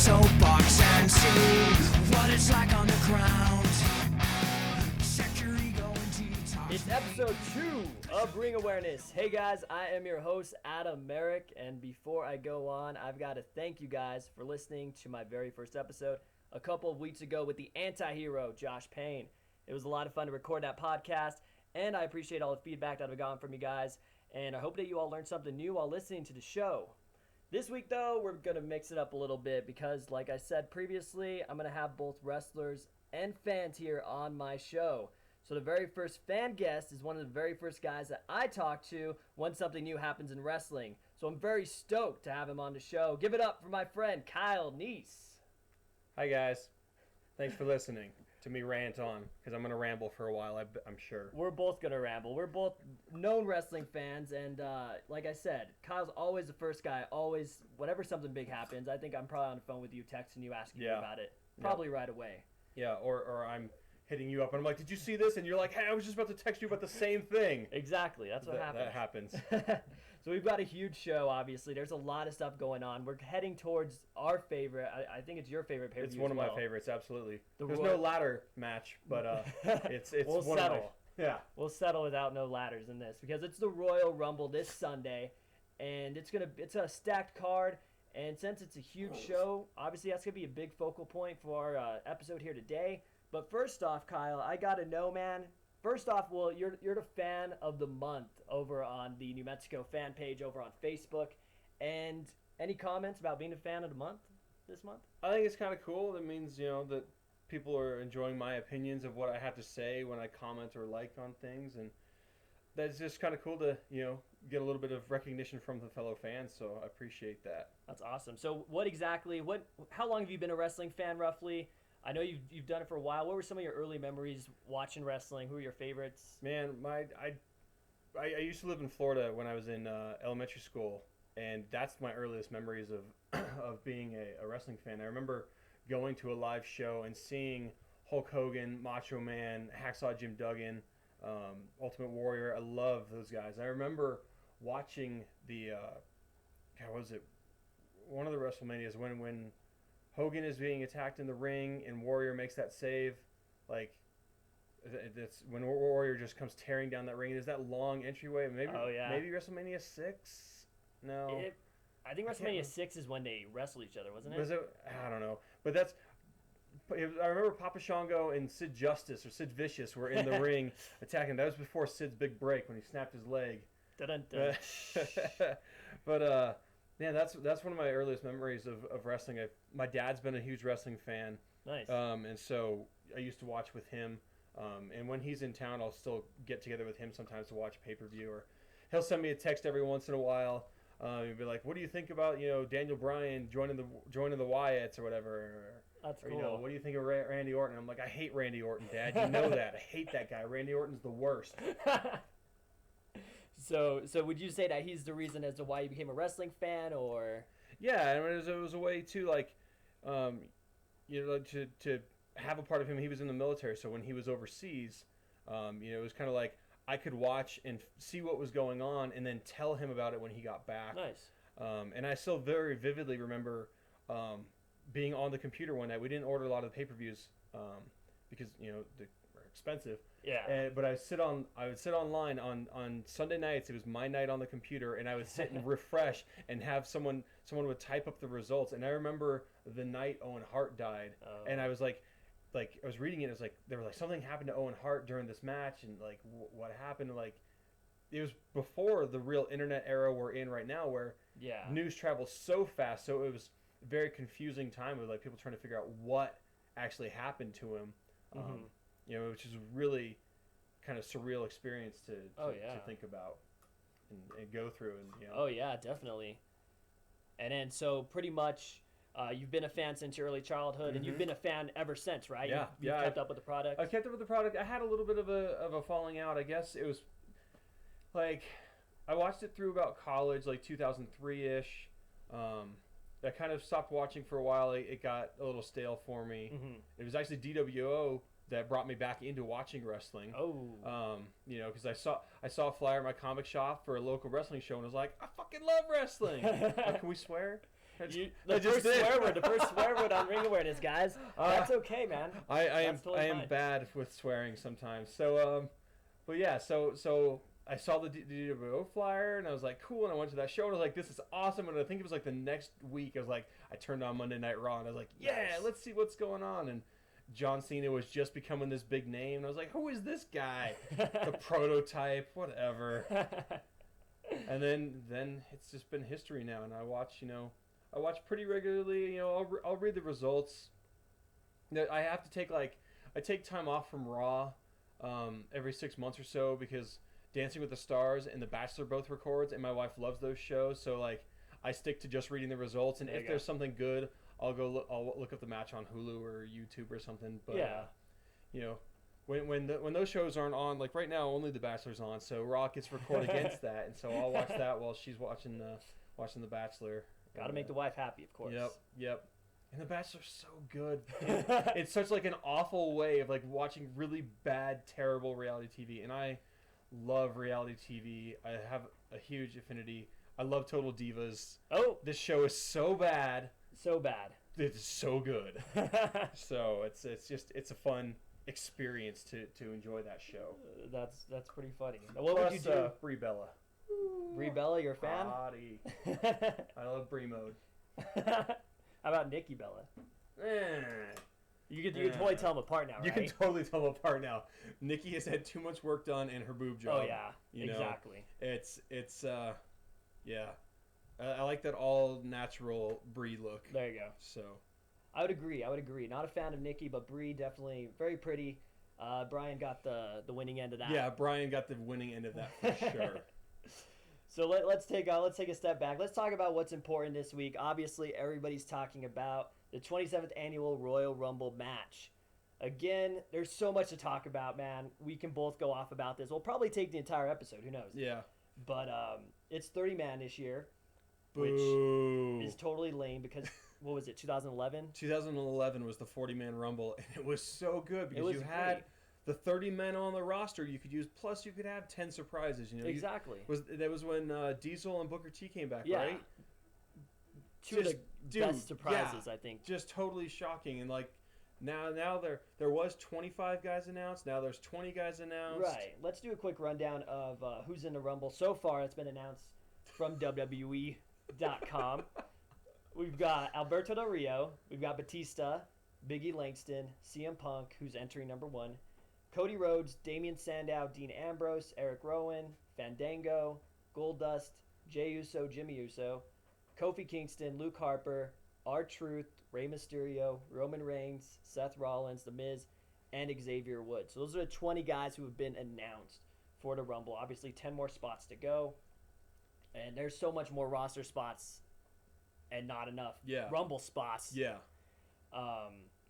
soapbox and see what it's like on the ground. Check your ego and detox. It's episode 2 of Bring Awareness. Hey guys, I am your host, Adam Merrick, and before I go on, I've got to thank you guys for listening to my very first episode a couple of weeks ago with the anti-hero, Josh Payne. It was a lot of fun to record that podcast, and I appreciate all the feedback that I've gotten from you guys, and I hope that you all learned something new while listening to the show. This week, though, we're going to mix it up a little bit because, like I said previously, I'm going to have both wrestlers and fans here on my show. So the very first fan guest is one of the very first guys that I talk to when something new happens in wrestling. So I'm very stoked to have him on the show. Give it up for my friend, Kyle Neese. Hi, guys. Thanks for listening to me rant on, because I'm going to ramble for a while, I'm sure. We're both going to ramble. We're both known wrestling fans, and like I said, Kyle's always the first guy, always, whenever something big happens, I think I'm probably on the phone with you, texting you, asking you about it, probably right away. Yeah, or I'm hitting you up, and I'm like, did you see this? And you're like, hey, I was just about to text you about the same thing. Exactly, that's what happens. That happens. So we've got a huge show, obviously. There's a lot of stuff going on. We're heading towards our favorite. I think it's your favorite pay-per-view. It's one of my favorites, absolutely. There's no ladder match, but it's we'll one settle. of my... Yeah. We'll settle without no ladders in this because it's the Royal Rumble this Sunday, and it's a stacked card. And since it's a huge show, obviously that's gonna be a big focal point for our episode here today. But first off, Kyle, I gotta know, man. First off, well, you're the fan of the month over on the New Mexico fan page over on Facebook. And any comments about being a fan of the month this month? I think it's kind of cool. That means, that people are enjoying my opinions of what I have to say when I comment or like on things. And that's just kind of cool to, get a little bit of recognition from the fellow fans. So I appreciate that. That's awesome. So how long have you been a wrestling fan roughly? I know you've done it for a while. What were some of your early memories watching wrestling? Who were your favorites? Man, I used to live in Florida when I was in elementary school, and that's my earliest memories of being a wrestling fan. I remember going to a live show and seeing Hulk Hogan, Macho Man, Hacksaw Jim Duggan, Ultimate Warrior. I love those guys. I remember watching one of the WrestleManias when Hogan is being attacked in the ring and Warrior makes that save. Like, that's when Warrior just comes tearing down that ring. There's that long entryway. Maybe WrestleMania 6? No. I think WrestleMania 6 is when they wrestled each other, wasn't it? Was it? I don't know. But I remember Papa Shango and Sid Justice or Sid Vicious were in the ring attacking. That was before Sid's big break when he snapped his leg. Dun-dun-dun. But yeah, that's one of my earliest memories of wrestling. My dad's been a huge wrestling fan. Nice. And so I used to watch with him. And when he's in town, I'll still get together with him sometimes to watch pay-per-view. Or he'll send me a text every once in a while. He'll be like, "What do you think about Daniel Bryan joining the Wyatts or whatever?" That's cool. Or, what do you think of Randy Orton? I'm like, I hate Randy Orton, Dad. You know that. I hate that guy. Randy Orton's the worst. So would you say that he's the reason as to why you became a wrestling fan, or? Yeah, I mean, it was a way to to have a part of him. He was in the military, so when he was overseas, it was kind of like I could watch and see what was going on, and then tell him about it when he got back. Nice. And I still very vividly remember being on the computer one night. We didn't order a lot of the pay-per-views because they're expensive. Yeah. But I would sit online on Sunday nights. It was my night on the computer, and I would sit and refresh and have someone would type up the results. And I remember the night Owen Hart died, and I was like I was reading it. It was like they were like something happened to Owen Hart during this match, and like what happened? Like it was before the real internet era we're in right now, where news travels so fast. So it was a very confusing time with like people trying to figure out what actually happened to him. Which is a really kind of surreal experience to think about and go through. And Oh, yeah, definitely. And then, so pretty much, you've been a fan since your early childhood, and you've been a fan ever since, right? Yeah. You've kept up with the product? I kept up with the product. I had a little bit of a falling out, I guess. It was, like, I watched it through about college, like 2003-ish. I kind of stopped watching for a while. It got a little stale for me. Mm-hmm. It was actually DWO that brought me back into watching wrestling. Oh. Because I saw a flyer in my comic shop for a local wrestling show, and I was like, I fucking love wrestling. Can we swear? The first swear word on Ring Awareness, guys. That's okay, man. I am fine. bad with swearing sometimes. So but yeah, so I saw the DWO flyer and I was like, cool, and I went to that show and I was like, this is awesome. And I think it was like the next week, I turned on Monday Night Raw and I was like, yeah, Nice. let's see what's going on. And John Cena was just becoming this big name. And I was like, who is this guy? The prototype, whatever. And then it's just been history now. And I watch pretty regularly. I'll read the results. I have to take time off from Raw every 6 months or so because Dancing with the Stars and The Bachelor both records, and my wife loves those shows. So I stick to just reading the results, and if there's something good, I'll look up the match on Hulu or YouTube or something. But when those shows aren't on, like right now, only The Bachelor's on, so Raw gets record against that, and so I'll watch that while she's watching The Bachelor. Got to make the wife happy, of course. Yep. And The Bachelor's so good. It's such like an awful way of like watching really bad, terrible reality TV, and I love reality TV. I have a huge affinity. I love Total Divas. Oh, this show is so bad. So bad. It's so good. So it's a fun experience to enjoy that show. That's pretty funny. Now, what would you do? Brie Bella. Brie Bella, you're a fan? Body. I love Brie mode. How about Nikki Bella? You can totally tell them apart now, right? You can totally tell them apart now. Nikki has had too much work done in her boob job. Oh yeah, exactly. Yeah. I like that all natural Brie look. There you go. So, I would agree. Not a fan of Nikki, but Brie definitely very pretty. Brian got the winning end of that. Yeah, Brian got the winning end of that for sure. So let's take a step back. Let's talk about what's important this week. Obviously, everybody's talking about the 27th annual Royal Rumble match. Again, there's so much to talk about, man. We can both go off about this. We'll probably take the entire episode. Who knows? Yeah. But it's 30-man this year, Boo. which is totally lame because, what was it, 2011? 2011 was the 40-man Rumble, and it was so good because you had great. the 30 men on the roster you could use, plus you could have 10 surprises. Exactly. That was when Diesel and Booker T came back, Yeah. right? Two of the best surprises, I think. Just totally shocking. And now there was 25 guys announced. Now there's 20 guys announced. Right. Let's do a quick rundown of who's in the Rumble so far. It's been announced from WWE.com. We've got Alberto Del Rio. We've got Batista, Big E Langston, CM Punk, who's entering number 1, Cody Rhodes, Damian Sandow, Dean Ambrose, Eric Rowan, Fandango, Goldust, Jey Uso, Jimmy Uso, Kofi Kingston, Luke Harper, R-Truth, Rey Mysterio, Roman Reigns, Seth Rollins, The Miz, and Xavier Woods. So those are the 20 guys who have been announced for the Rumble. Obviously, 10 more spots to go. And there's so much more roster spots and not enough Rumble spots. Yeah.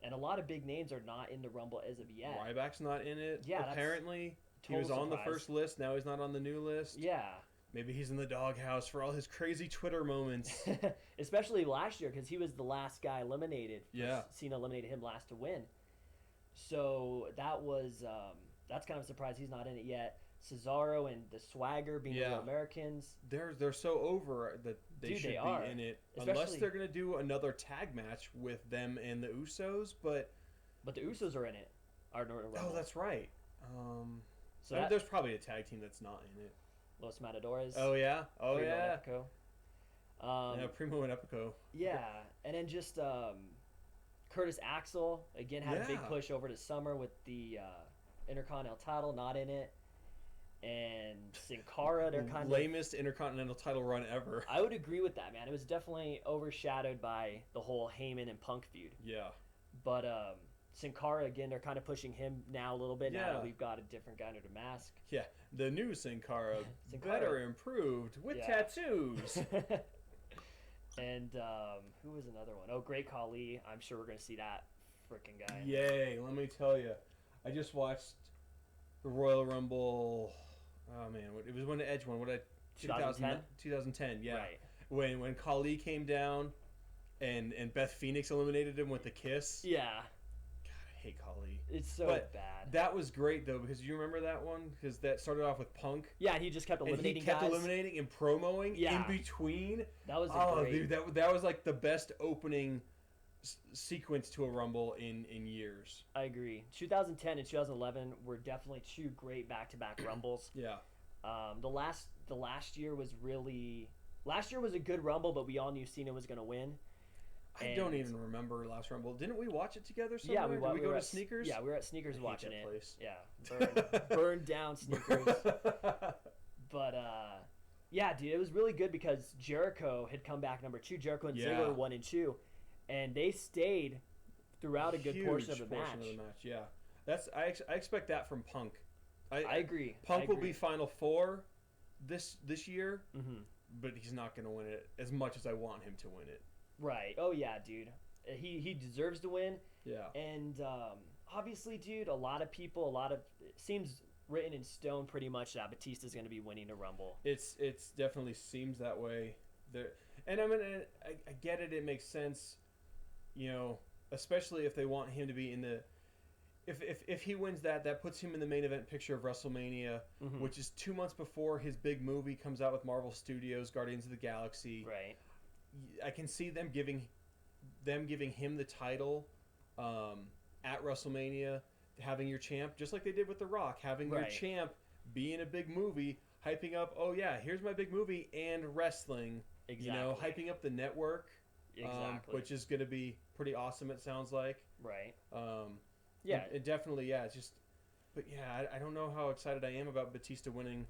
And a lot of big names are not in the Rumble as of yet. Ryback's not in it. Yeah, apparently he total was on surprise. the first list. Now he's not on the new list. Yeah. Maybe he's in the doghouse for all his crazy Twitter moments. Especially last year because he was the last guy eliminated. Yeah. Cena eliminated him last to win. So that was that's kind of a surprise he's not in it yet. Cesaro and the Swagger being the Americans. They're so over that they should be in it. Unless they're going to do another tag match with them and the Usos, but the Usos are in it. Oh, that's right. So there's probably a tag team that's not in it. Los Matadores. Oh yeah. Oh Primo yeah. And Epico. Primo and Epico. Yeah, and then just Curtis Axel again had a big push over the summer with the Intercontinental title, not in it. And Sin Cara, they're kind of lamest Intercontinental title run ever. I would agree with that, man. It was definitely overshadowed by the whole Heyman and Punk feud. Yeah. But Sin Cara, again, they're kind of pushing him now a little bit. Yeah. Now that we've got a different guy under the mask. Yeah, the new Sin Cara, better improved with tattoos. And who was another one? Oh, Great Khali. I'm sure we're going to see that freaking guy. Yay, let me tell you. I just watched the Royal Rumble. Oh, man. It was when the Edge won. 2010? 2010, yeah. Right. When Khali came down and Beth Phoenix eliminated him with the kiss. Yeah. God, I hate Khali. It's so But bad. That was great though, because you remember that one, because that started off with Punk. Yeah, and he just kept eliminating And he kept guys. eliminating and promoing Yeah. in between. That was Dude, great. that was like the best opening sequence to a Rumble in years. I agree. 2010 and 2011 were definitely two great back-to-back Rumbles. Yeah. The last year was really. Last year was a good Rumble, but we all knew Cena was going to win. I don't even remember last Rumble. Didn't we watch it together somewhere? Yeah, Did we go were to at Sneakers? Yeah, we were at Sneakers I hate watching that it. place. Yeah, burn down Sneakers. But yeah, dude, it was really good because Jericho had come back number 2. Jericho and Ziggler 1 and 2, and they stayed throughout a good portion of the match. Yeah, I expect that from Punk. I agree. Punk will be Final Four this year, Mm-hmm. but he's not going to win it as much as I want him to win it. Right. Oh yeah, dude. He deserves to win. Yeah. And obviously, dude, it seems written in stone pretty much that Batista's going to be winning the Rumble. It's definitely seems that way. And I mean, I get it. It makes sense, especially if they want him to be in the. If he wins that puts him in the main event picture of WrestleMania, Mm-hmm. which is 2 months before his big movie comes out with Marvel Studios, Guardians of the Galaxy. Right. I can see them giving him the title at WrestleMania, having your champ, just like they did with The Rock, having your champ be in a big movie, hyping up, oh yeah, here's my big movie, and wrestling. Exactly. Hyping up the network. Exactly. Which is going to be pretty awesome, it sounds like. Right. Yeah. It definitely, yeah, it's just... But yeah, I don't know how excited I am about Batista winning.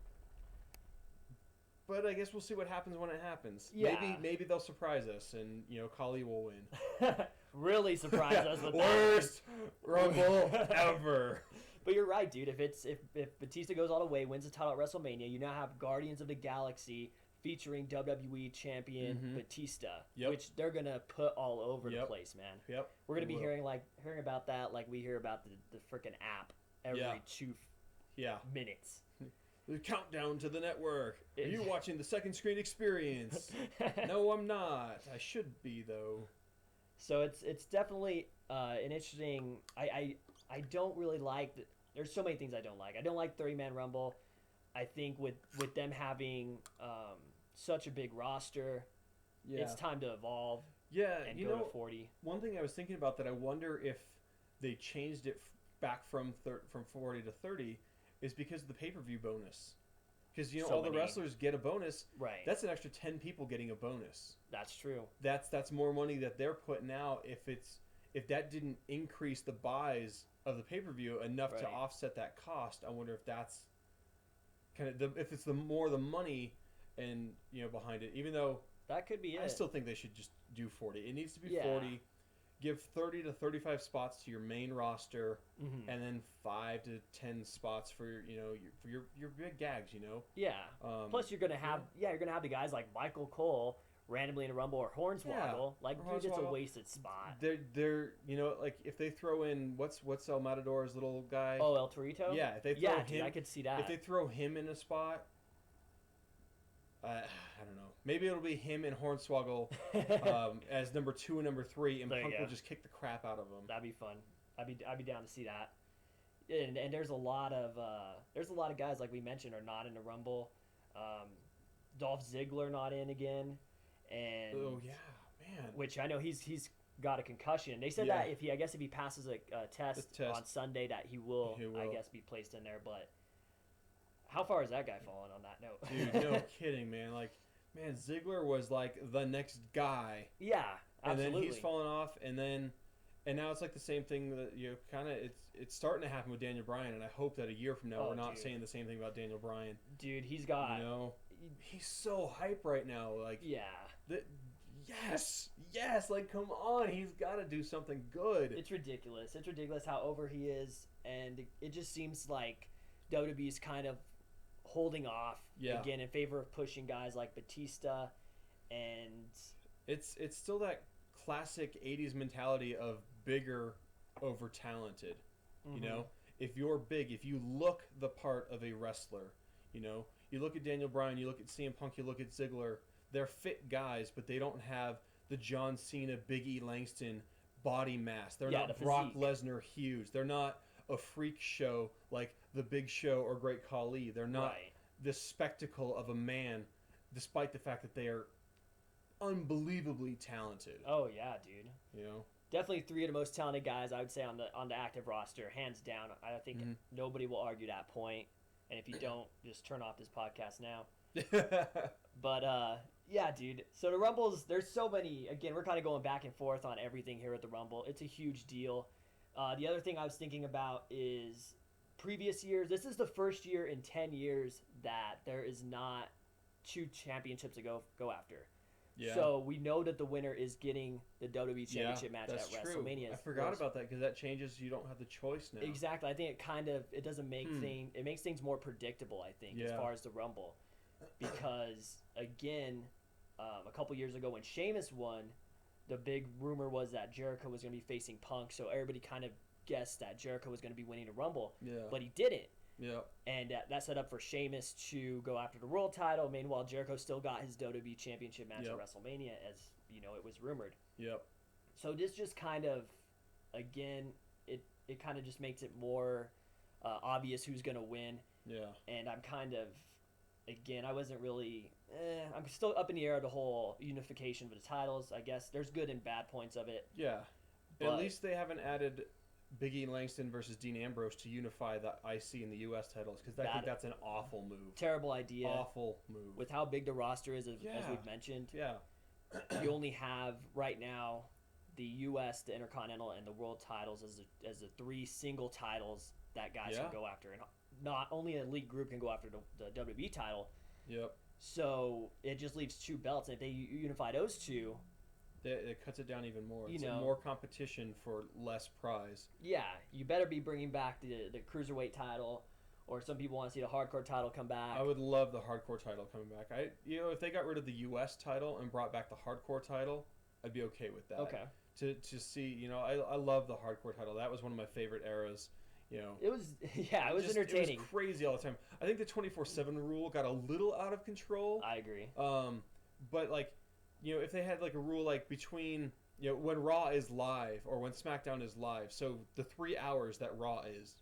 But I guess we'll see what happens when it happens. Yeah. Maybe they'll surprise us and, Khali will win. Really surprise us with Worst Rumble ever. But you're right, dude. If Batista goes all the way, wins the title at WrestleMania, you now have Guardians of the Galaxy featuring WWE Champion Batista, which they're gonna put all over the place, man. Yep. We're gonna be hearing about that like we hear about the freaking app every 2 minutes. The countdown to the network. Are you watching the second screen experience? No, I'm not. I should be though. So it's definitely an interesting. I don't really like. There's so many things I don't like. I don't like 30-man Rumble. I think with them having such a big roster, it's time to evolve. Yeah, and go to 40. One thing I was thinking about that I wonder if they changed it back from 40 to 30 is because of the pay-per-view bonus. Because all the wrestlers get a bonus. Right. That's an extra 10 people getting a bonus. That's true. That's more money that they're putting out. If that didn't increase the buys of the pay-per-view enough to offset that cost, I wonder if that's kind of if it's the money and behind it. Even though that could be it. I still think they should just do 40. It needs to be 40. Give 30 to 35 spots to your main roster, and then 5 to 10 spots for your big gags. Yeah. Plus, you're gonna have the guys like Michael Cole randomly in a Rumble or Hornswoggle. Dude, it's a wasted spot. They're like if they throw in what's El Matador's little guy. Oh, El Torito. Yeah, if they throw him, dude, I could see that. If they throw him in a spot, I don't know. Maybe it'll be him and Hornswoggle as number 2 and number 3, and Punk will just kick the crap out of him. That'd be fun. I'd be down to see that. And there's a lot of guys like we mentioned are not in the Rumble. Dolph Ziggler not in again, and man. Which I know he's got a concussion. They said that if he passes a test on Sunday that he will I guess be placed in there. But how far is that guy falling on that note? Dude, no kidding, man. Man, Ziggler was the next guy. Yeah, absolutely. And then he's fallen off, and now it's the same thing that it's starting to happen with Daniel Bryan, and I hope that a year from now we're not saying the same thing about Daniel Bryan. Dude, he's got he's so hype right now. Yes, come on, he's got to do something good. It's ridiculous. It's ridiculous how over he is, and it just seems like WWE's kind of holding off again in favor of pushing guys like Batista, and it's still that classic 80s mentality of bigger over talented. If you're big, if you look the part of a wrestler, you look at Daniel Bryan, you look at CM Punk, you look at Ziggler, they're fit guys, but they don't have the John Cena, Big E Langston body mass. They're Yeah, not the Brock physique. Lesnar huge. They're not a freak show like the Big Show or Great Khali. They're not Right. this spectacle of a man, despite the fact that they are unbelievably talented. Oh yeah, dude. You know. Definitely three of the most talented guys I would say on the active roster, hands down. I think Mhm. nobody will argue that point. And if you don't, just turn off this podcast now. But yeah, dude. So the Rumbles, there's so many. Again, we're kind of going back and forth on everything here at the Rumble. It's a huge deal. The other thing I was thinking about is previous years. This is the first year in 10 years that there is not two championships to go after. Yeah. So we know that the winner is getting the WWE Championship match that's at true. WrestleMania. I forgot about that because that changes. You don't have the choice now. Exactly. I think it doesn't make it makes things more predictable. I think as Yeah. far as the Rumble, because again, a couple years ago when Sheamus won, the big rumor was that Jericho was going to be facing Punk, so everybody kind of guessed that Jericho was going to be winning the Rumble, Yeah. but he didn't. Yeah. And that set up for Sheamus to go after the world title. Meanwhile, Jericho still got his WWE Championship match Yep. at WrestleMania, as you know, it was rumored. Yep. So this just kind of, again, it kind of just makes it more obvious who's going to win. Yeah. And I'm kind of, again, I wasn't really, I'm still up in the air of the whole unification of the titles. I guess there's good and bad points of it. Yeah. But- At least they haven't added Big E Langston versus Dean Ambrose to unify the IC and the US titles because I think that's an awful move. Terrible idea. Awful move. With how big the roster is, as Yeah. we've mentioned. Yeah. You only have right now the U.S., the Intercontinental, and the World titles as the three single titles that guys Yeah. can go after, and not only an elite group can go after the WWE title. Yep. So it just leaves two belts, and if they unify those two, It cuts it down even more. You It's know. more competition for less prize. yeah, you better be bringing back the cruiserweight title, or some people want to see the hardcore title come back. I would love the hardcore title coming back. If they got rid of the U.S. title and brought back the hardcore title, I'd be okay with that. Okay, To see, I love the hardcore title. That was one of my favorite eras. it was it was entertaining. It was crazy all the time. I think the 24/7 rule got a little out of control. I agree. But like, if they had like a rule like between when Raw is live or when SmackDown is live, so the 3 hours that Raw is,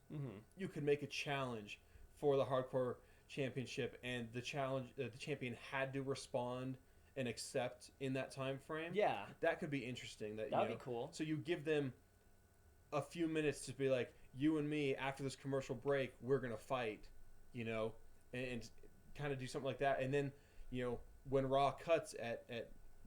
you could make a challenge for the hardcore championship, and the champion had to respond and accept in that time frame. Yeah, That could be interesting. that'd be cool. So you give them a few minutes to be like, you and me, after this commercial break, we're going to fight, and kind of do something like that. And then, when Raw cuts at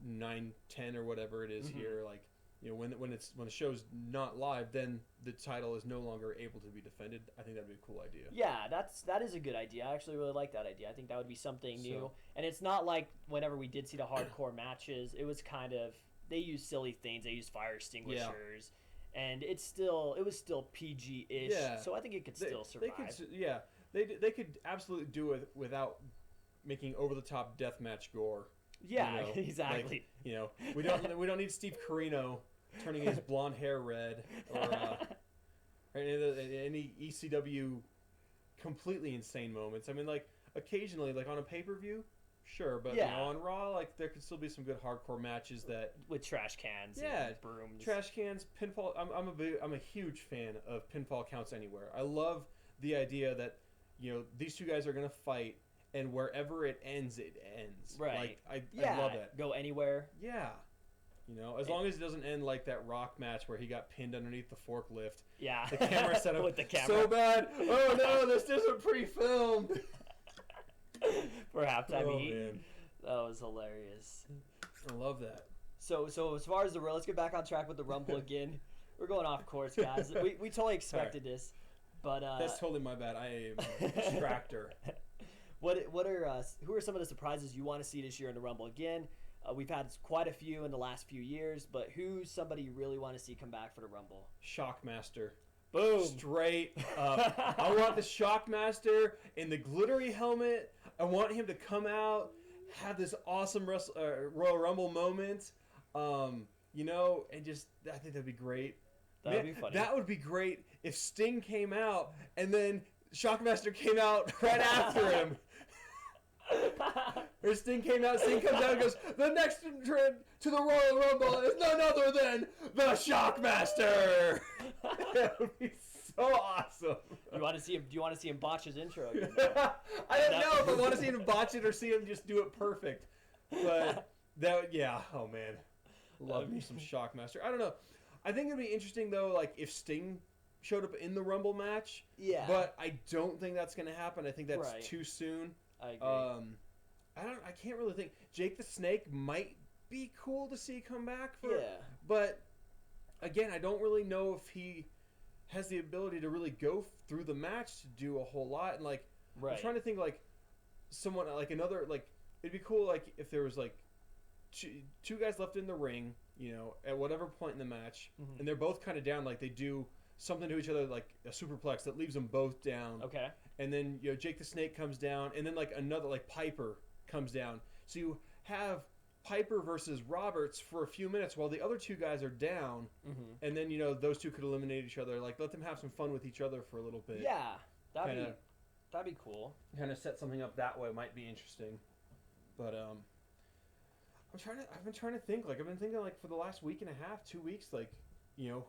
9:10 or whatever it is here, like, when the show's not live, then the title is no longer able to be defended. I think that'd be a cool idea. Yeah, that is a good idea. I actually really like that idea. I think that would be something new. And it's not like whenever we did see the hardcore matches, it was kind of, they used silly things. They used fire extinguishers, and it was still PG-ish. Yeah. So I think it could still survive. They could absolutely do it without making over the top deathmatch gore. Yeah, exactly. Like, we don't need Steve Corino turning his blonde hair red or any ECW completely insane moments. I mean, like, occasionally, like on a pay-per-view, sure, but on Raw, like, there could still be some good hardcore matches that with trash cans, and brooms, trash cans, pinfall. I'm a huge fan of pinfall counts anywhere. I love the idea that these two guys are gonna fight, and wherever it ends, it ends. Right. Like, I love that. Go anywhere. Yeah. As long as it doesn't end like that Rock match where he got pinned underneath the forklift. Yeah. The camera set up with the camera. so bad. Oh no, this isn't pre-filmed. For halftime heat. Man. That was hilarious. I love that. So as far as let's get back on track with the Rumble again. We're going off course, guys. We totally expected this, but that's totally my bad. I am a distractor. Who are some of the surprises you want to see this year in the Rumble? Again, we've had quite a few in the last few years, but who's somebody you really want to see come back for the Rumble? Shockmaster. Boom. Straight up. I want the Shockmaster in the glittery helmet. I want him to come out, have this awesome Royal Rumble moment, and just, I think that'd be great. That would be funny. That would be great if Sting came out and then Shockmaster came out right after him. Or Sting came out, Sting comes out and goes, the next entrant to the Royal Rumble is none other than the Shockmaster. That would be so awesome. You want to see him? Do you want to see him botch his intro again? I don't know if I want to see him botch it or see him just do it perfect. But oh man, love me some Shockmaster. I don't know. I think it'd be interesting though, like if Sting showed up in the Rumble match. Yeah. But I don't think that's gonna happen. I think that's Right. too soon. I agree. I can't really think. Jake the Snake might be cool to see come back for. Yeah. But again, I don't really know if he has the ability to really go through the match to do a whole lot. And like, Right. I'm trying to think like someone like another like it'd be cool like if there was like two guys left in the ring, you know, at whatever point in the match, and they're both kind of down, like they do something to each other like a superplex that leaves them both down. Okay. And then Jake the Snake comes down, and then like another like Piper comes down. So you have Piper versus Roberts for a few minutes while the other two guys are down, and then those two could eliminate each other. Like let them have some fun with each other for a little bit. Yeah, that'd be cool. Kind of set something up that way might be interesting. But I've been trying to think. Like I've been thinking like for the last week and a half, 2 weeks, like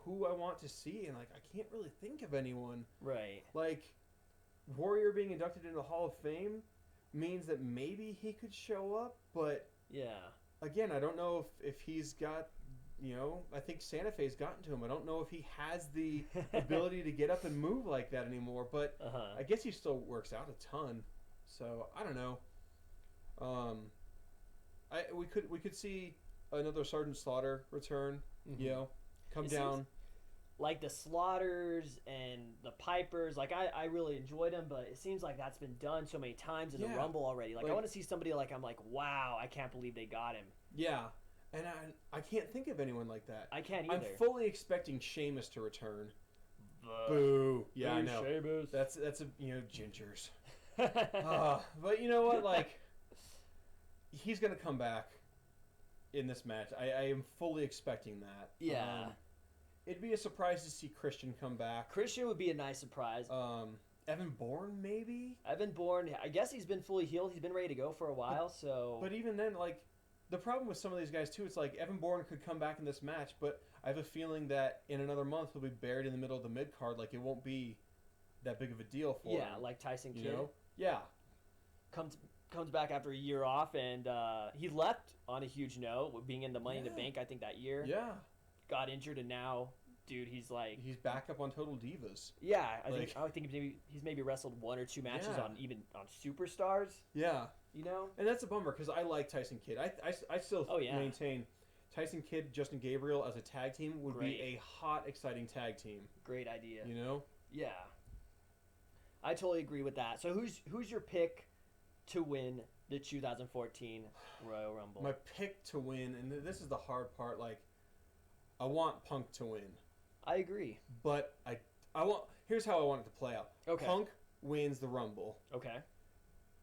who I want to see, and like I can't really think of anyone. Right. Like Warrior being inducted into the Hall of Fame means that maybe he could show up, but yeah. Again, I don't know if he's got, I think Santa Fe's gotten to him. I don't know if he has the ability to get up and move like that anymore, but I guess he still works out a ton. So, I don't know. We could see another Sergeant Slaughter return, come down. Like the Slaughters and the Pipers, like I really enjoyed them, but it seems like that's been done so many times in the Rumble already. Like I want to see somebody like I'm like, wow, I can't believe they got him. Yeah, and I can't think of anyone like that. I can't either. I'm fully expecting Sheamus to return. Boo. Yeah, I know. Sheamus. That's a gingers. But you know what? Like he's gonna come back in this match. I am fully expecting that. Yeah. It'd be a surprise to see Christian come back. Christian would be a nice surprise. Evan Bourne, maybe? Evan Bourne, I guess he's been fully healed. He's been ready to go for a while, so... But even then, like, the problem with some of these guys, too, it's like Evan Bourne could come back in this match, but I have a feeling that in another month he'll be buried in the middle of the mid-card. Like, it won't be that big of a deal for him. Yeah, like Tyson Kidd. Yeah. Comes back after a year off, and he left on a huge note, being in the Money in the Bank, I think, that year. Yeah. Got injured, and now, dude, he's like... He's back up on Total Divas. Yeah, I think he's maybe wrestled 1 or 2 matches on Superstars. Yeah. And that's a bummer, because I like Tyson Kidd. I still maintain Tyson Kidd, Justin Gabriel as a tag team would be a hot, exciting tag team. Great idea. Yeah. I totally agree with that. So who's your pick to win the 2014 Royal Rumble? My pick to win, and this is the hard part, like, I want Punk to win. I agree. But here's how I want it to play out. Okay. Punk wins the Rumble. Okay.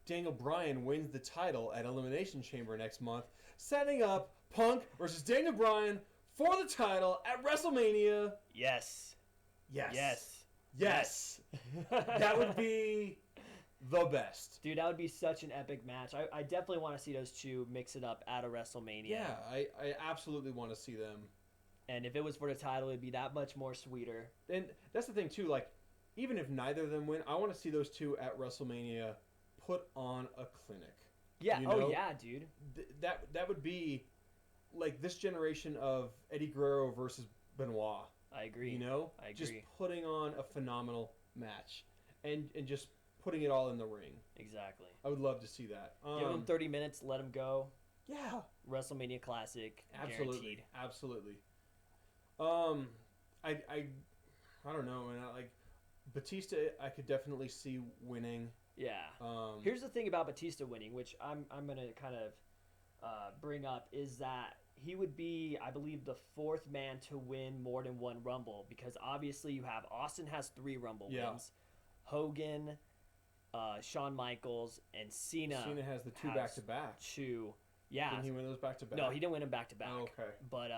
Daniel Bryan wins the title at Elimination Chamber next month, setting up Punk versus Daniel Bryan for the title at WrestleMania. Yes. That would be the best. Dude, that would be such an epic match. I definitely want to see those two mix it up at a WrestleMania. Yeah, I absolutely want to see them. And if it was for the title, it'd be that much more sweeter. And that's the thing, too. Like, even if neither of them win, I want to see those two at WrestleMania put on a clinic. Yeah. Oh, yeah, dude. That would be, like, this generation of Eddie Guerrero versus Benoit. I agree. I agree. Just putting on a phenomenal match. And just putting it all in the ring. Exactly. I would love to see that. Give them 30 minutes, let them go. Yeah. WrestleMania Classic, Absolutely. guaranteed. Absolutely. I don't know, man. Like Batista, I could definitely see winning. Yeah. Here's the thing about Batista winning, which I'm gonna kind of bring up, is that he would be, I believe, the 4th man to win more than one Rumble, because obviously you have Austin has 3 Rumble wins, Hogan, Shawn Michaels, and Cena. Cena has the 2 back-to-back. 2. Yeah. Didn't he win those back-to-back? No, he didn't win them back-to-back. Oh, okay. But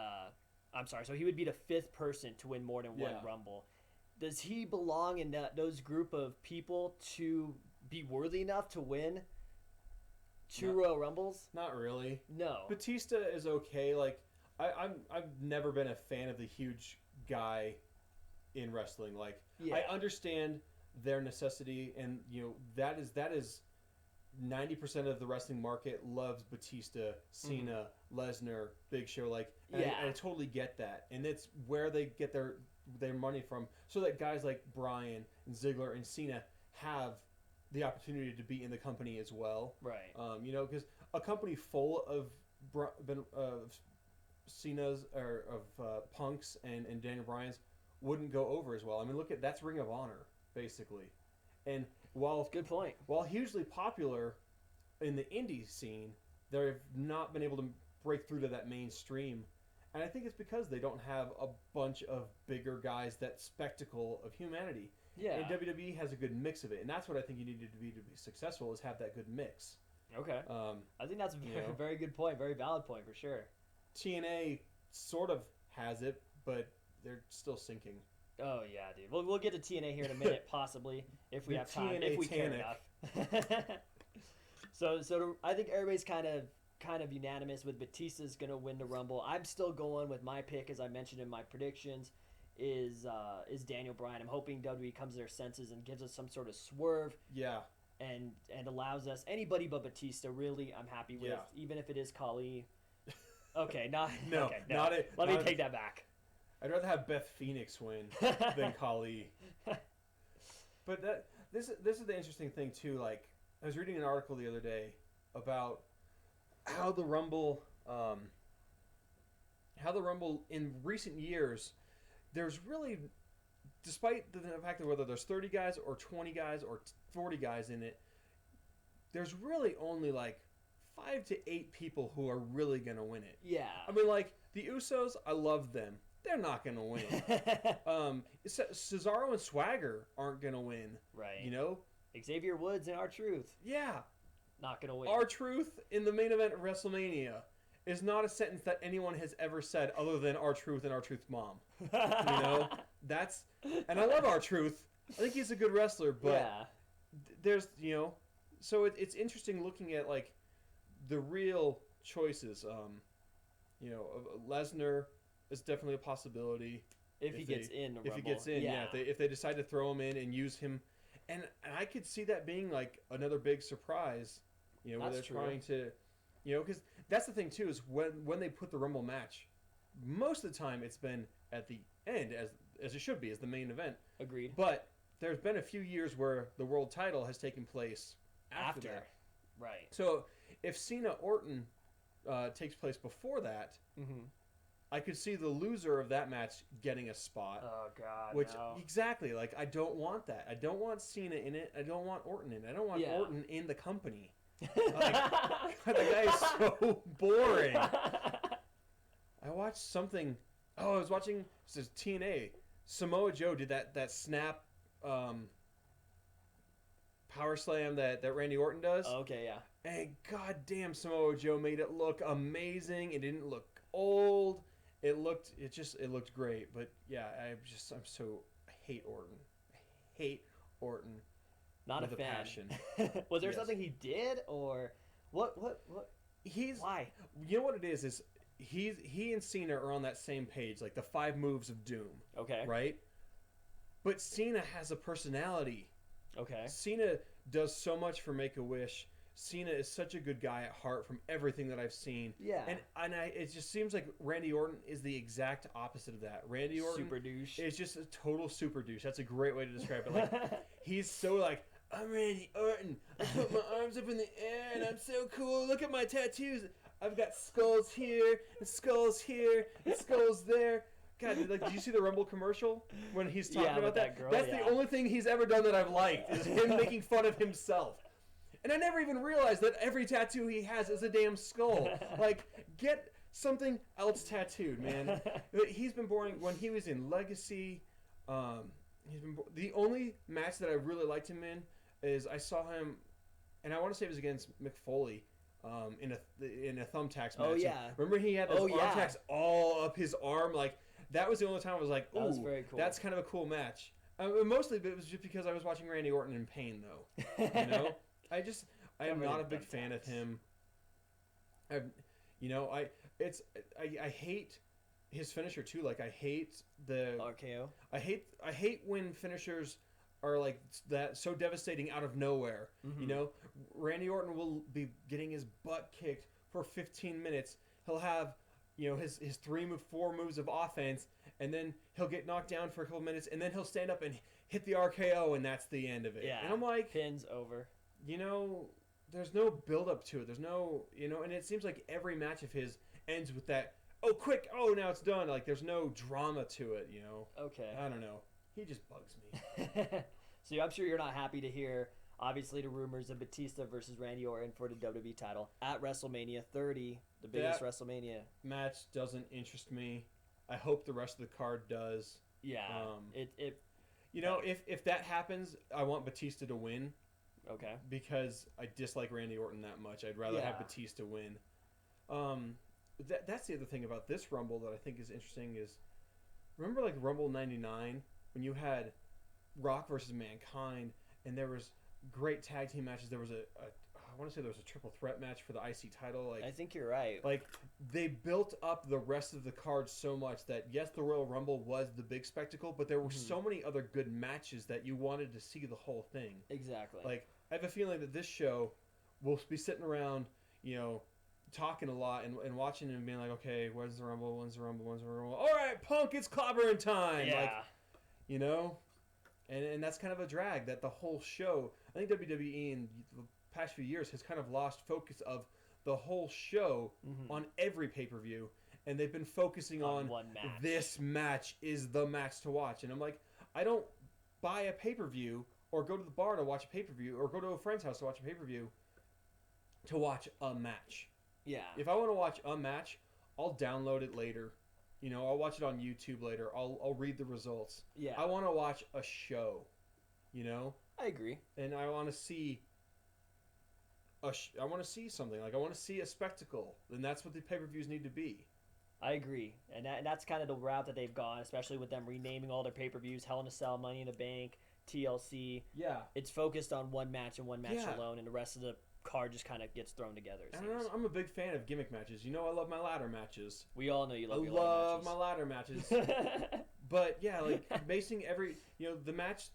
I'm sorry. So he would be the 5th person to win more than one Rumble. Does he belong in those group of people to be worthy enough to win 2 Royal Rumbles? Not really. No. Batista is okay. Like I've never been a fan of the huge guy in wrestling. Like Yeah. I understand their necessity, and that is 90% of the wrestling market loves Batista, Cena, Lesnar, Big Show. Like, and I totally get that, and it's where they get their money from, so that guys like Bryan and Ziggler and Cena have the opportunity to be in the company as well. Right. Because a company full of Cena's or of Punks and Daniel Bryan's wouldn't go over as well. I mean, that's Ring of Honor basically, and while Good point. while hugely popular in the indie scene, they've not been able to break through to that mainstream, and I think it's because they don't have a bunch of bigger guys, that spectacle of humanity. Yeah. And WWE has a good mix of it, and that's what I think you need to be successful, is have that good mix. Okay. I think that's a very good point, very valid point for sure. TNA sort of has it, but they're still sinking. Oh yeah, dude. We'll get to TNA here in a minute, possibly, if we The have time, TNA if we care Tanic. enough. So I think everybody's kind of unanimous with Batista's gonna win the Rumble. I'm still going with my pick, as I mentioned in my predictions, is Daniel Bryan. I'm hoping WWE comes to their senses and gives us some sort of swerve. Yeah. And allows us anybody but Batista. Really, I'm happy with, even if it is Khali. Okay, No, Let me take that back. I'd rather have Beth Phoenix win than Khali. But this is the interesting thing too. Like, I was reading an article the other day about how the Rumble in recent years, there's really, despite the fact that whether there's 30 guys or 20 guys or 40 guys in it, there's really only like 5 to 8 people who are really gonna win it. Yeah. I mean, like the Usos, I love them. They're not gonna win. Cesaro and Swagger aren't gonna win. Right. Xavier Woods and R-Truth. Yeah. Not gonna win. R-Truth in the main event of WrestleMania is not a sentence that anyone has ever said other than R-Truth and R-Truth's mom. That's, and I love R-Truth. I think he's a good wrestler, but there's, so it's interesting looking at like the real choices. Lesnar is definitely a possibility. If he gets in the Rumble. If he gets in, if they decide to throw him in and use him. And I could see that being like another big surprise, where they're trying to, because that's the thing too, is when they put the Rumble match, most of the time it's been at the end, as it should be, as the main event. Agreed. But there's been a few years where the world title has taken place after that. Right. So if Cena Orton takes place before that, I could see the loser of that match getting a spot. Oh God! Which no. exactly, like, I don't want that. I don't want Cena in it. I don't want Orton in it. I don't want Orton in the company. Like, God, that guy is so boring. I watched something. Oh, I was watching. It says TNA. Samoa Joe did that snap power slam that Randy Orton does. Oh, okay, yeah. And goddamn, Samoa Joe made it look amazing. It didn't look old. It looked great. But yeah, I hate Orton. I hate Orton. Not a with fan. Passion. Was there something he did, or what? Why? You know what it is he and Cena are on that same page, like the 5 moves of doom. Okay. Right? But Cena has a personality. Okay. Cena does so much for Make-A-Wish. Cena is such a good guy at heart from everything that I've seen. Yeah. And it just seems like Randy Orton is the exact opposite of that. Randy Orton super douche. is just a total super douche. That's a great way to describe it. Like, he's so like, I'm Randy Orton. I put my arms up in the air and I'm so cool. Look at my tattoos. I've got skulls here and skulls here and skulls there. God, did you see the Rumble commercial when he's talking about that? Girl, That's the only thing he's ever done that I've liked, is him making fun of himself. And I never even realized that every tattoo he has is a damn skull. Like, get something else tattooed, man. He's been boring. When he was in Legacy, the only match that I really liked him in is I saw him, and I want to say it was against Mick Foley, in a thumbtacks match. Oh yeah. Remember he had those thumbtacks all up his arm? Like, that was the only time I was like, ooh, that was very cool. That's kind of a cool match. Mostly it was just because I was watching Randy Orton in pain, though. I am Covered not in a big fan of thumbtacks. him. I hate his finisher too. Like I hate the RKO. I hate when finishers are like that so devastating out of nowhere. You know, Randy Orton will be getting his butt kicked for 15 minutes. He'll have, his 4 moves of offense, and then he'll get knocked down for a couple minutes, and then he'll stand up and hit the RKO, and that's the end of it. Yeah. And I'm like, pins over. there's no build up to it. There's no, and it seems like every match of his ends with that, oh, quick, oh, now it's done. Like, there's no drama to it, Okay. I don't know. He just bugs me. So I'm sure you're not happy to hear, obviously, the rumors of Batista versus Randy Orton for the WWE title at WrestleMania 30, the biggest That WrestleMania. match doesn't interest me. I hope the rest of the card does. Yeah. If that happens, I want Batista to win Okay. because I dislike Randy Orton that much. I'd rather have Batista win. That's the other thing about this Rumble that I think is interesting is, remember like Rumble 99 when you had Rock versus Mankind and there was great tag team matches. There was I want to say there was a triple threat match for the IC title. Like I think you're right. Like they built up the rest of the card so much that yes, the Royal Rumble was the big spectacle, but there were so many other good matches that you wanted to see the whole thing. Exactly. Like I have a feeling that this show will be sitting around, talking a lot and watching and being like, okay, when's the Rumble? When's the Rumble? When's the Rumble? All right, Punk, it's clobbering time. Yeah. Like, and that's kind of a drag that the whole show. I think WWE in the past few years has kind of lost focus of the whole show on every pay-per-view, and they've been focusing on one match. This match is the match to watch. And I'm like, I don't buy a pay-per-view or go to the bar to watch a pay-per-view or go to a friend's house to watch a pay-per-view to watch a match. Yeah. If I want to watch a match, I'll download it later. I'll watch it on YouTube later. I'll read the results. Yeah. I want to watch a show, I agree. and I want to see I want to see something. Like I want to see a spectacle, and that's what the pay-per-views need to be. I agree, and that's kind of the route that they've gone, especially with them renaming all their pay-per-views, Hell in a Cell, Money in the Bank, TLC. Yeah. It's focused on one match and one match Yeah. alone, and the rest of the card just kind of gets thrown together. It And seems. I'm a big fan of gimmick matches. I love my ladder matches. We all know you love I your love my ladder ladder matches. matches. But yeah, like basing every the match,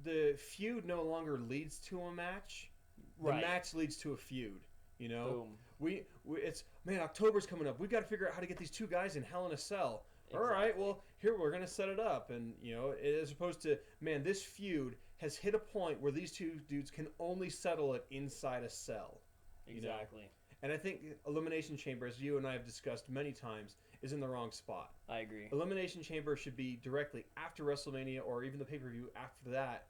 the feud no longer leads to a match. The Right. match leads to a feud. Boom. It's October's coming up. We got to figure out how to get these two guys in Hell in a Cell. All right, Exactly. well here we're gonna set it up, and as opposed to this feud has hit a point where these two dudes can only settle it inside a cell. Exactly. And I think Elimination Chamber, as you and I have discussed many times, is in the wrong spot. I agree. Elimination Chamber should be directly after WrestleMania or even the pay-per-view after that.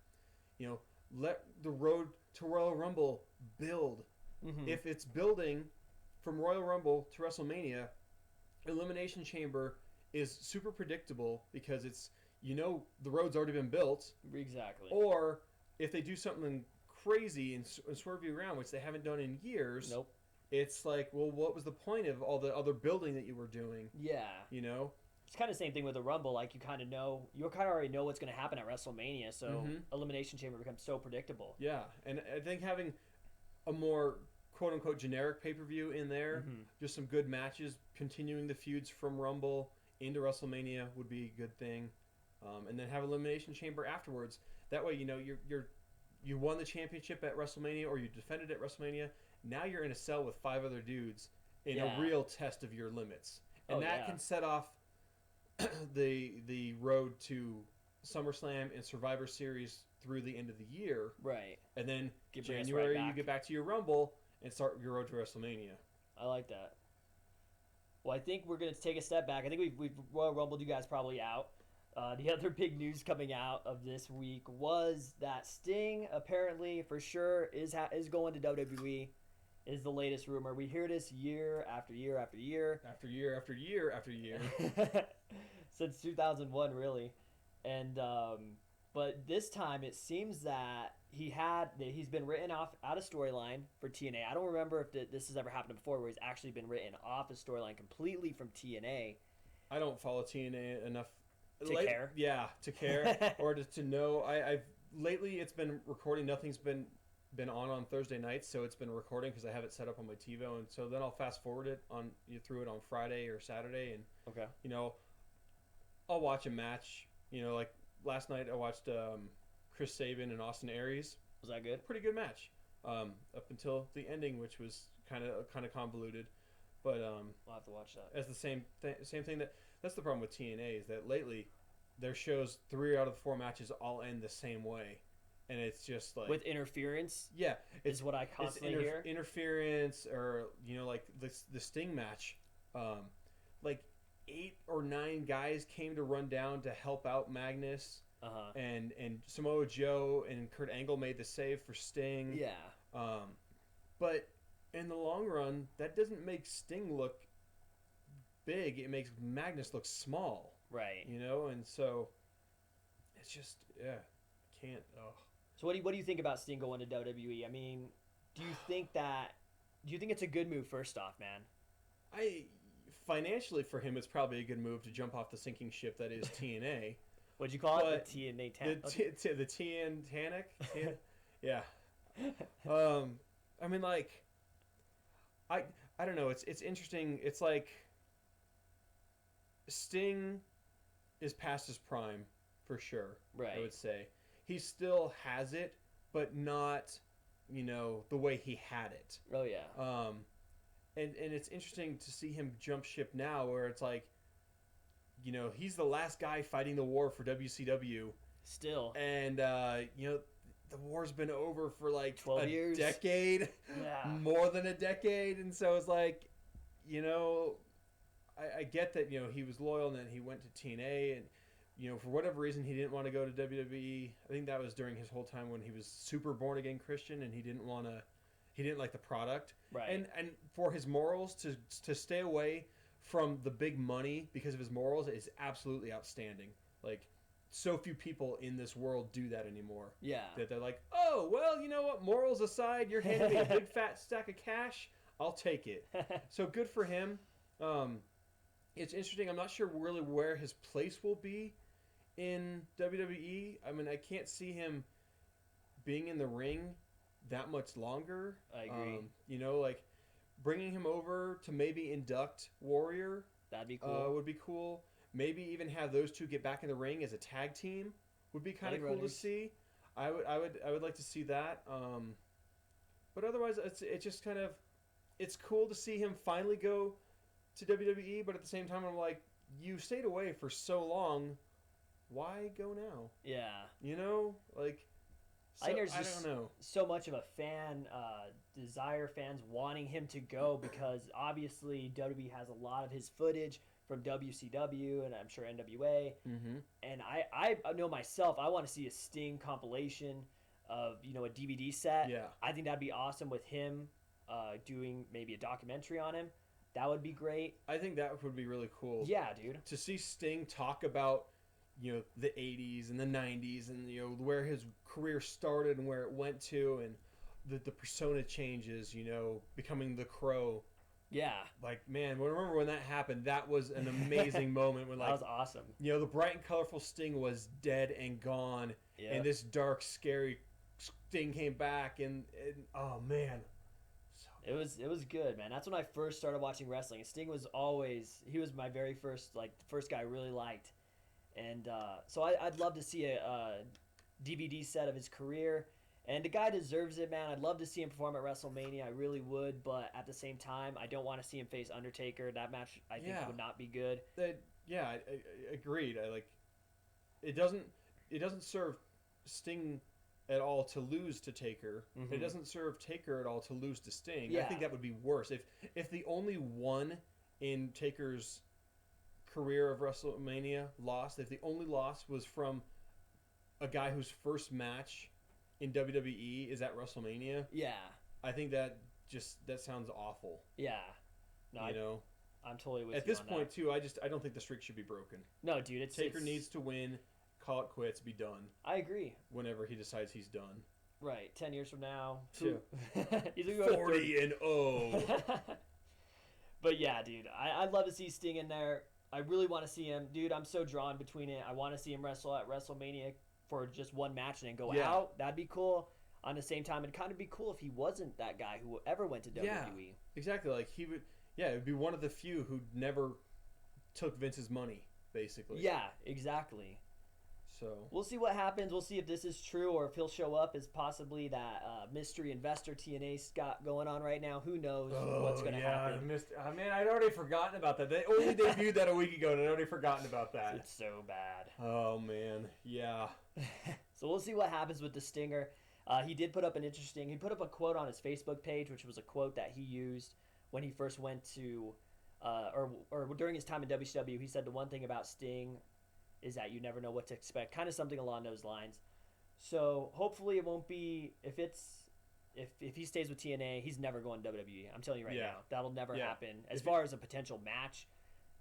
Let the road to Royal Rumble build. If it's building from Royal Rumble to WrestleMania, Elimination Chamber is super predictable because it's the road's already been built. Exactly. Or if they do something crazy and swerve you around, which they haven't done in years, Nope. it's like, well, what was the point of all the other building that you were doing? Yeah. It's kind of the same thing with the Rumble. Like you kind of already know what's going to happen at WrestleMania. So Elimination Chamber becomes so predictable. Yeah, and I think having a more quote-unquote generic pay-per-view in there, just some good matches, continuing the feuds from Rumble into WrestleMania would be a good thing. And then have Elimination Chamber afterwards. That way, you won the championship at WrestleMania or you defended at WrestleMania. Now you're in a cell with 5 other dudes in a real test of your limits. And can set off the road to SummerSlam and Survivor Series through the end of the year. Right. And then Bring us right January you back. get back to your Rumble and start your road to WrestleMania. I like that. Well, I think we're going to take a step back. I think we've Royal Rumbled you guys probably out. The other big news coming out of this week was that Sting apparently, for sure, is going to WWE. Is the latest rumor. We hear this year after year after year. After year after year after year. Since 2001, really. And but this time it seems that he's been written out of storyline for TNA. I don't remember if this has ever happened before where he's actually been written off a storyline completely from TNA. I don't follow TNA enough To care? Yeah, to care or to know. I've lately it's been recording. Nothing's been been on Thursday nights, so it's been recording because I have it set up on my TiVo, and so then I'll fast forward it through it on Friday or Saturday, and Okay. I'll watch a match. Like last night I watched Chris Sabin and Austin Aries. Was that good? Pretty good match. Up until the ending, which was kind of convoluted, but We'll have to watch that. as the same thing that's the problem with TNA is that lately their shows 3 out of the 4 matches all end the same way, and it's just like With interference yeah, is what I constantly hear. interference, or like the Sting match, like 8 or 9 guys came to run down to help out Magnus, and Samoa Joe and Kurt Angle made the save for Sting. Yeah. But in the long run, that doesn't make Sting look big. It makes Magnus look small. Right. And so it's just can't. Oh. So what do you think about Sting going to WWE? I mean, do you think it's a good move? First off, man. Financially for him, it's probably a good move to jump off the sinking ship that is TNA. What'd you call But it? The TNA the TN Tanic? Yeah. I mean, like, I don't know. It's interesting. It's like Sting is past his prime for sure. Right. I would say he still has it, but not, the way he had it. Oh yeah. And it's interesting to see him jump ship now, where it's like, he's the last guy fighting the war for WCW. Still. And the war's been over for like 12 years. Decade, Yeah. more than a decade, and so it's like, I get that he was loyal and then he went to TNA, and for whatever reason he didn't want to go to WWE. I think that was during his whole time when he was super born again Christian, and he didn't like the product, Right. And for his morals to stay away from the big money because of his morals is absolutely outstanding. Like, so few people in this world do that anymore. Yeah. That they're like, oh, well, you know what? Morals aside, you're handing me a big fat stack of cash. I'll take it. So good for him. It's interesting. I'm not sure really where his place will be in WWE. I mean, I can't see him being in the ring that much longer. I agree. Like bringing him over to maybe induct Warrior. That'd be cool. Would be cool. Maybe even have those two get back in the ring as a tag team would be kind of cool to see. I would like to see that. But otherwise, it's just kind of, it's cool to see him finally go to WWE. But at the same time, I'm like, you stayed away for so long. Why go now? Yeah. Like. So, I think there's I just don't know. so much of a fan desire, fans wanting him to go, because obviously WWE has a lot of his footage from WCW and I'm sure NWA. Mm-hmm. And I know myself, I want to see a Sting compilation of, a DVD set. Yeah. I think that'd be awesome with him doing maybe a documentary on him. That would be great. I think that would be really cool. Yeah, dude. To see Sting talk about the 80s and the 90s and where his career started and where it went to, and the persona changes, becoming the Crow. Yeah. Like, man, remember when that happened? That was an amazing moment when, like, that was awesome. The bright and colorful Sting was dead and gone, and this dark, scary Sting came back, and oh man. It was good, man. That's when I first started watching wrestling. Sting was he was my very first guy I really liked. And so I'd love to see a DVD set of his career. And the guy deserves it, man. I'd love to see him perform at WrestleMania. I really would. But at the same time, I don't want to see him face Undertaker. That match, I think, would not be good. I agreed. It doesn't serve Sting at all to lose to Taker. Mm-hmm. It doesn't serve Taker at all to lose to Sting. Yeah. I think that would be worse. If the only one in Taker's career of WrestleMania lost, if the only loss was from a guy whose first match in WWE is at WrestleMania, I think that sounds awful. Yeah. No, I'm totally with you at this on point that. too. I don't think the streak should be broken. No, dude, Taker needs to win, call it quits, be done. I agree. Whenever he decides he's done. Right, 10 years from now. Too. He's gonna go 40-0. But yeah, dude, I'd love to see Sting in there. I really want to see him. Dude, I'm so drawn between it. I want to see him wrestle at WrestleMania for just one match and then go out. That'd be cool. on the same time, it'd kind of be cool if he wasn't that guy who ever went to WWE. Yeah, exactly. Like he would. Yeah, it'd be one of the few who never took Vince's money, basically. Yeah, exactly. So We'll see what happens. We'll see if this is true or if he'll show up as possibly that mystery investor TNA's got going on right now. Who knows what's going to happen? Man, I'd already forgotten about that. They only debuted that a week ago, and I'd already forgotten about that. It's so bad. Oh, man. Yeah. So we'll see what happens with the Stinger. He did put up he put up a quote on his Facebook page, which was a quote that he used when he first went to, or during his time in WCW. He said the one thing about Sting is that you never know what to expect, kind of something along those lines. So hopefully it won't be, if he stays with TNA, he's never going to WWE. I'm telling you right now, that'll never happen. As far as a potential match,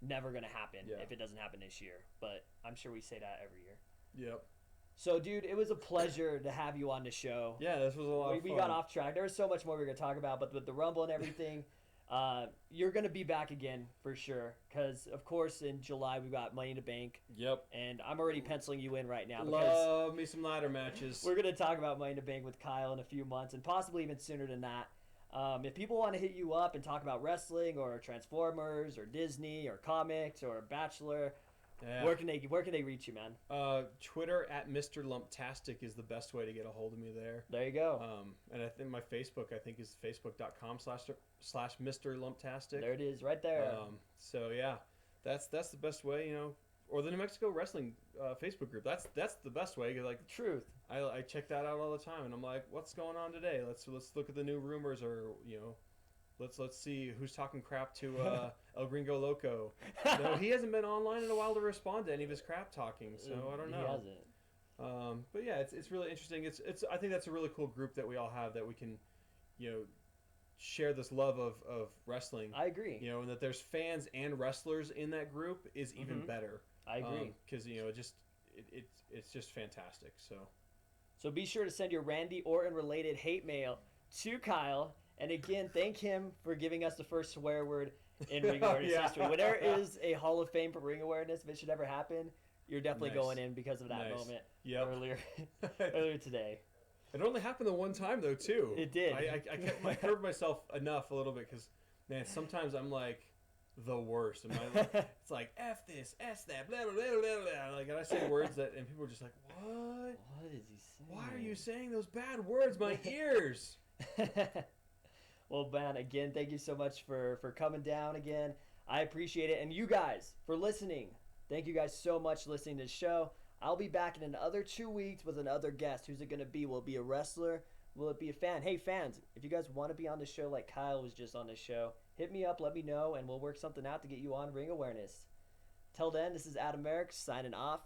never going to happen if it doesn't happen this year. But I'm sure we say that every year. Yep. So, dude, it was a pleasure to have you on the show. Yeah, this was a lot of fun. We got off track. There was so much more we were going to talk about, but with the Rumble and everything, you're going to be back again for sure. Because, of course, in July, we got Money in the Bank. Yep. And I'm already penciling you in right now. Love me some ladder matches. We're going to talk about Money in the Bank with Kyle in a few months, and possibly even sooner than that. If people want to hit you up and talk about wrestling or Transformers or Disney or comics or Bachelor, where can they reach you, man? Twitter at Mr. Lumptastic is the best way to get a hold of me there. There you go. And I think my Facebook, is facebook.com/Mr. Lumptastic. There it is, right there. So yeah, that's the best way, or the New Mexico Wrestling Facebook group. That's the best way. Like Truth. I check that out all the time, and I'm like, what's going on today? Let's look at the new rumors, or let's see who's talking crap to El Gringo Loco. No, he hasn't been online in a while to respond to any of his crap talking, so I don't know. He hasn't. But yeah, it's really interesting. It's I think that's a really cool group that we all have, that we can, share this love of wrestling. I agree. And that there's fans and wrestlers in that group is even better. I agree. Because it's just fantastic. So be sure to send your Randy Orton related hate mail to Kyle. And again, thank him for giving us the first swear word in Ring Awareness history. When there is a Hall of Fame for Ring Awareness, if it should ever happen, you're definitely going in because of that moment earlier today. It only happened the one time, though, too. It did. I curbed myself enough a little bit because, man, sometimes I'm like the worst. It's like, F this, S that, blah, blah, blah, blah, blah. Like, and I say words and people are just like, what? What is he saying? Why are you saying those bad words? My ears. Well, man, again, thank you so much for coming down again. I appreciate it. And you guys for listening. Thank you guys so much for listening to the show. I'll be back in another 2 weeks with another guest. Who's it going to be? Will it be a wrestler? Will it be a fan? Hey, fans, if you guys want to be on the show like Kyle was just on the show, hit me up, let me know, and we'll work something out to get you on Ring Awareness. Till then, this is Adam Merrick signing off.